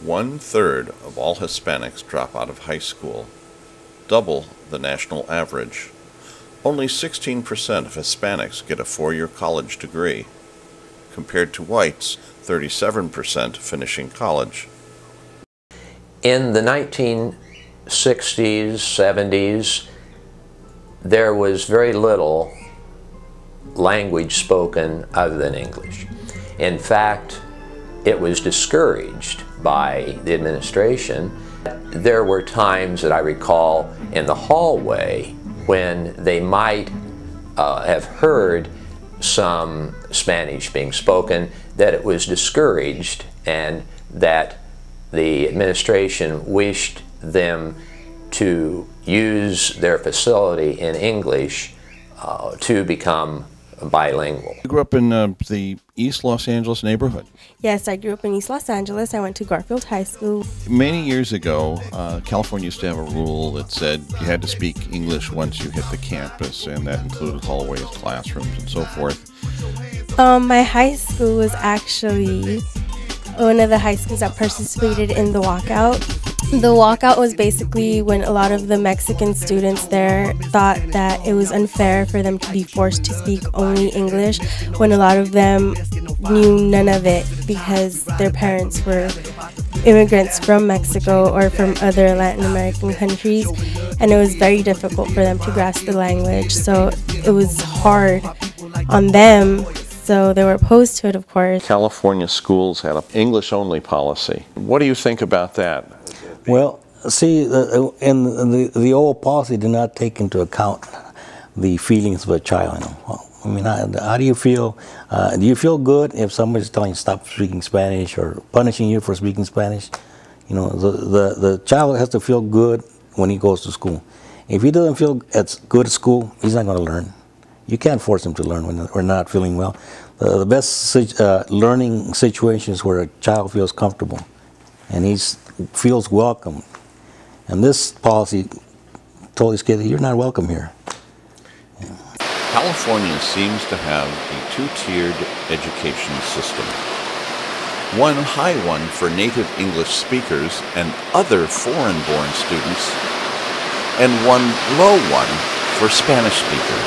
1/3 of all Hispanics drop out of high school, double the national average. Only 16% of Hispanics get a four-year college degree, compared to whites, 37% finishing college. In the 1960s, 70s, there was very little language spoken other than English. In fact, it was discouraged by the administration. There were times that I recall in the hallway when they might have heard some Spanish being spoken, that it was discouraged and that the administration wished them to use their facility in English to become bilingual. You grew up in the East Los Angeles neighborhood. Yes, I grew up in East Los Angeles. I went to Garfield High School. Many years ago, California used to have a rule that said you had to speak English once you hit the campus, and that included hallways, classrooms, and so forth. My high school was actually one of the high schools that participated in the walkout. The walkout was basically when a lot of the Mexican students there thought that it was unfair for them to be forced to speak only English, when a lot of them knew none of it because their parents were immigrants from Mexico or from other Latin American countries, and it was very difficult for them to grasp the language, so it was hard on them. So they were opposed to it, of course. California schools had an English-only policy. What do you think about that? Well, see, the old policy did not take into account the feelings of a child. You know? I mean, how do you feel? Do you feel good if somebody's telling you stop speaking Spanish or punishing you for speaking Spanish? You know, the child has to feel good when he goes to school. If he doesn't feel good at school, he's not going to learn. You can't force him to learn when we're not feeling well. The best learning situation is where a child feels comfortable and he feels welcome. And this policy told these kids, you're not welcome here. Yeah. California seems to have a two-tiered education system. One high one for native English speakers and other foreign-born students, and one low one for Spanish speakers.